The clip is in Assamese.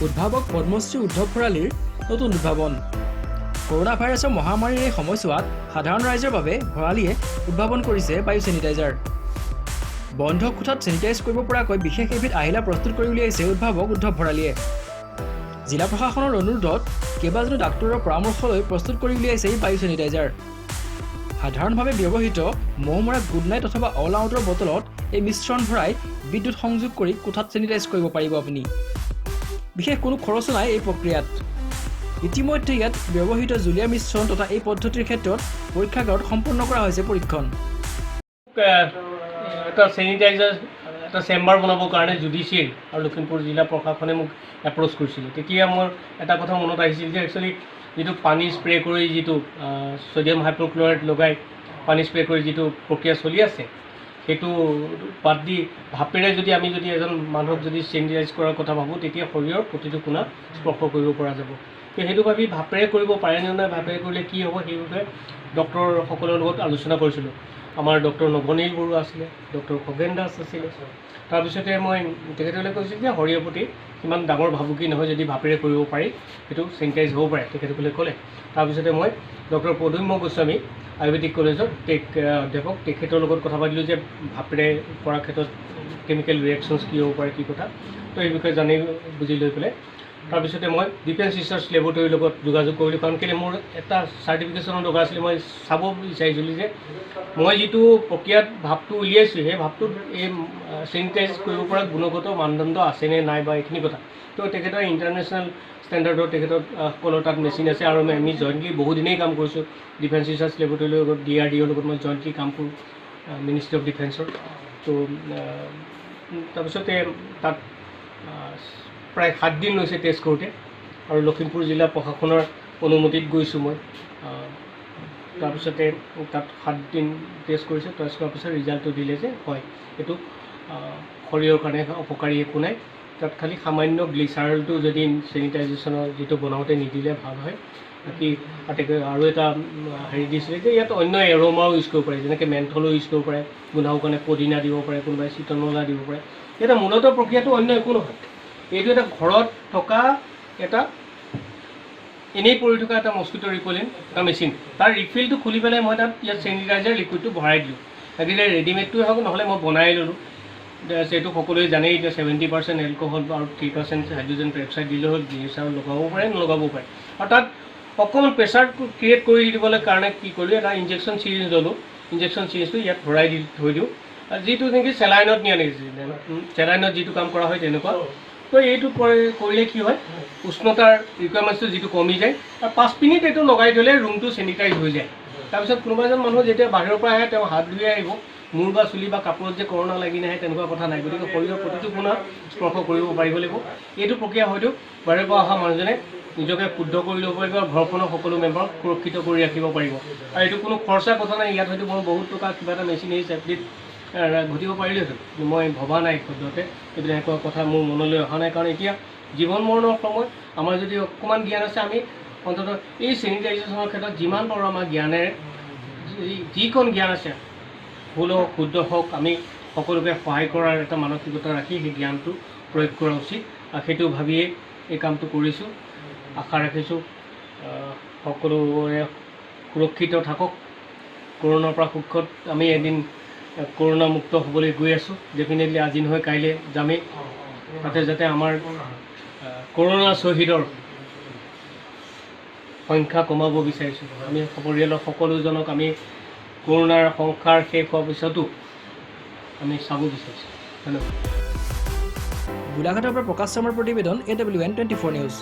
উদ্ভাৱক পদ্মশ্ৰী উদ্ধৱ ভৰালীৰ নতুন উদ্ভাৱন। কৰোনা ভাইৰাছৰ মহামাৰীৰ এই সময়ছোৱাত সাধাৰণ ৰাইজৰ বাবে ভৰালীয়ে উদ্ভাৱন কৰিছে বায়ু চেনিটাইজাৰ। বন্ধ কোঠাত চেনিটাইজ কৰিব পৰাকৈ বিশেষ এবিধ আহিলা প্ৰস্তুত কৰি উলিয়াইছে উদ্ভাৱক উদ্ধৱ ভৰালীয়ে। জিলা প্ৰশাসনৰ অনুৰোধত কেইবাজনো ডাক্তৰৰ পৰামৰ্শ লৈ প্ৰস্তুত কৰি উলিয়াইছে এই বায়ু চেনিটাইজাৰ। সাধাৰণভাৱে ব্যৱহৃত মহ মৰা গুড নাইট অথবা অল আউটৰ বটলত এই মিশ্ৰণ ভৰাই বিদ্যুৎ সংযোগ কৰি কোঠাত চেনিটাইজ কৰিব পাৰিব আপুনি। বিশেষ কোনো খৰচো নাই এই প্ৰক্ৰিয়াত। ইতিমধ্যে ইয়াত ব্যৱহৃত জুলীয়া মিশ্ৰণ তথা এই পদ্ধতিৰ ক্ষেত্ৰত পৰীক্ষাগাৰত সম্পন্ন কৰা হৈছে পৰীক্ষণ। এটা চেনিটাইজাৰ এটা চেম্বাৰ বনাবৰ কাৰণে জুডিচিয়েল আৰু লখিমপুৰ জিলা প্ৰশাসনে মোক এপ্ৰ'চ কৰিছিলে। তেতিয়া মোৰ এটা কথা মনত আহিছিল যে একচুৱেলি যিটো পানী স্প্ৰে কৰি যিটো ছ'ডিয়াম হাইপ'ক্লৰাইড লগাই পানী স্প্ৰে কৰি যিটো প্ৰক্ৰিয়া চলি আছে, সেইটো বাদ দি ভাপেৰে যদি আমি এজন মানুহক যদি চেনিটাইজ কৰাৰ কথা ভাবোঁ, তেতিয়া শৰীৰৰ প্ৰতিটো কোণা স্পৰ্শ কৰিব পৰা যাব। তো সেইটো ভাবি ভাপেৰে কৰিব পাৰে নে নাই, ভাপেৰে কৰিলে কি হ'ব, সেই বিষয়ে ডক্টৰসকলৰ লগত আলোচনা কৰিছিলোঁ। আমাৰ ডক্টৰ নৱনীল বৰুৱা আছিলে, ডক্টৰ খগেন দাস আছিলে। তাৰপিছতে মই তেখেতসকলে কৈছিল যে শৰীৰৰ প্ৰতি ইমান ডাঙৰ ভাবুকি নহয়, যদি ভাপেৰে কৰিব পাৰি সেইটো চেনিটাইজ হ'ব পাৰে, তেখেতসকলে ক'লে। তাৰপিছতে মই ডক্টৰ প্ৰদ্যুম্ন গোস্বামী আয়ুৰ্বেদিক কলেজৰ অধ্যাপক, তেখেতৰ লগত কথা পাতিলোঁ যে ভাপেৰে কৰাৰ ক্ষেত্ৰত কেমিকেল ৰিয়েকশ্যনছ কি হ'ব পাৰে, কি কথা। তো এই বিষয়ে জানি বুজি লৈ পেলাই তাৰপিছতে মই ডিফেন্স ৰিচাৰ্চ লেবৰেটৰীৰ লগত যোগাযোগ কৰিলোঁ। কাৰণ কেলৈ মোৰ এটা চাৰ্টিফিকেশ্যনৰ দৰকাৰ আছিলে। মই চাব বিচাৰিছিলোঁ যে মই যিটো প্ৰক্ৰিয়াত ভাপটো উলিয়াইছোঁ, সেই ভাপটোত এই চেনিটাইজ কৰিব পৰা গুণগত মানদণ্ড আছেনে নাই বা এইখিনি কথা। তো তেখেতৰ ইণ্টাৰনেশ্যনেল ষ্টেণ্ডাৰ্ডৰ তেখেতৰ সকলৰ তাত মেচিন আছে আৰু আমি জইণ্টলি বহুদিনেই কাম কৰিছোঁ ডিফেন্স ৰিচাৰ্চ লেবৰেটৰীৰ লগত, DRDOৰ লগত মই জইণ্টলি কাম কৰোঁ, মিনিষ্ট্ৰী অফ ডিফেন্সৰ। তো তাৰপিছতে তাত প্ৰায় 7 দিন লৈছে টেষ্ট কৰোঁতে, আৰু লখিমপুৰ জিলা প্ৰশাসনৰ অনুমতিত গৈছোঁ মই। তাৰপিছতে তাত 7 দিন টেষ্ট কৰিছে। টেষ্ট কৰাৰ পিছত ৰিজাল্টটো দিলে যে হয়, এইটো শৰীৰৰ কাৰণে অপকাৰী একো নাই। তাত খালি সামান্য গ্লিচাৰলটো যদি চেনিটাইজেশ্যনৰ যিটো বনাওঁতে নিদিলে ভাল হয়। বাকী আৰু এটা হেৰি দিছিলে যে ইয়াত অন্য এৰ'মাও ইউজ কৰিব পাৰে, যেনেকৈ মেন্থলো ইউজ কৰিব পাৰে, গোন্ধাবৰ কাৰণে পদিনা দিব পাৰে, কোনোবাই চিতনলা দিব পাৰে। এটা মূলত প্ৰক্ৰিয়াটো অন্য একো নহয়। এইটো এটা ঘৰত থকা এটা এনেই পৰি থকা এটা মস্কিটো ৰিপেলেণ্ট এটা মেচিন। তাৰ ৰিফিলটো খুলি পেলাই মই তাত ইয়াত চেনিটাইজাৰ লিকুইডটো ভৰাই দিলোঁ। লাগিলে ৰেডিমেডটোৱে হওক, নহ'লে মই বনাই ল'লোঁ। সেইটো সকলোৱে জানেই, এতিয়া 70% এলকহল আৰু 3% হাইড্ৰজেন পেৰক্সাইড দিলে হ'ল। গ্লিচাৰ লগাব পাৰে, নলগাবও পাৰে। আৰু তাত অকণমান প্ৰেছাৰ ক্ৰিয়েট কৰি দিবলৈ কাৰণে কি কৰিলোঁ, এটা ইনজেকশ্যন চিৰিজ ল'লোঁ। ইনজেকশ্যন চিৰিজটো ইয়াত ভৰাই দি থৈ দিওঁ, যিটো নেকি চেলাইনত নিয়া নিছিলে, চেলাইনত যিটো কাম কৰা হয় তেনেকুৱা। তো এইটো কৰিলে কি হয়, উষ্ণতাৰ ৰিকুৱাৰমেণ্টছটো যিটো কমি যায়, আৰু 5 মিনিট এইটো লগাই থ'লে ৰুমটো চেনিটাইজ হৈ যায়। তাৰপিছত কোনোবা এজন মানুহ যেতিয়া বাহিৰৰ পৰা আহে, তেওঁ হাত ধুই আহিব। মূৰ বা চুলি বা কাপোৰত যে কৰোণা লাগি নাহে তেনেকুৱা কথা নাই। গতিকে শৰীৰৰ প্ৰতিটো কোণা স্পৰ্শ কৰিব পাৰিব লাগিব। এইটো প্ৰক্ৰিয়া হয়তো বাহিৰৰ পৰা অহা মানুহজনে নিজকে শুদ্ধ কৰি ল'ব পাৰিব আৰু ঘৰখনৰ সকলো মেম্বাৰক সুৰক্ষিত কৰি ৰাখিব পাৰিব। আৰু এইটো কোনো খৰচা কথা নাই। ইয়াত হয়তো মই বহুত টকা কিবা এটা মেচিন এই চেফটিত ঘটিব পাৰিলোহেঁতেন, মই ভবা নাই সদ্যহতে। এইবিলাক এনেকুৱা কথা মোৰ মনলৈ অহা নাই। কাৰণ এতিয়া জীৱন মৰণৰ সময়, আমাৰ যদি অকণমান জ্ঞান আছে, আমি অন্ততঃ এই চেনিটাইজেশ্যনৰ ক্ষেত্ৰত যিমান পাৰোঁ আমাৰ জ্ঞানেৰে, যিকণ জ্ঞান আছে, ভুল হওক শুদ্ধ হওক, আমি সকলোকে সহায় কৰাৰ এটা মানসিকতা ৰাখি সেই জ্ঞানটো প্ৰয়োগ কৰা উচিত। আৰু সেইটো ভাবিয়েই এই কামটো কৰিছোঁ। আশা ৰাখিছোঁ সকলোৰে সুৰক্ষিত থাকক। কৰোণাৰ পৰা সুখত আমি এদিন কৰোণা মুক্ত হ'বলৈ গৈ আছোঁ। ডেফিনেটলি আজি নহয় কাইলৈ যামেই। তাতে যাতে আমাৰ কৰোণা শ্বহীদৰ সংখ্যা কমাব বিচাৰিছোঁ। আমি পৰিয়ালৰ সকলোজনক আমি কৰোণাৰ সংসাৰ শেষ হোৱাৰ পিছতো আমি চাব বিচাৰিছোঁ। ধন্যবাদ। গোলাঘাটৰ পৰা প্ৰকাশ শৰ্মাৰ প্ৰতিবেদন, AWN 24 নিউজ।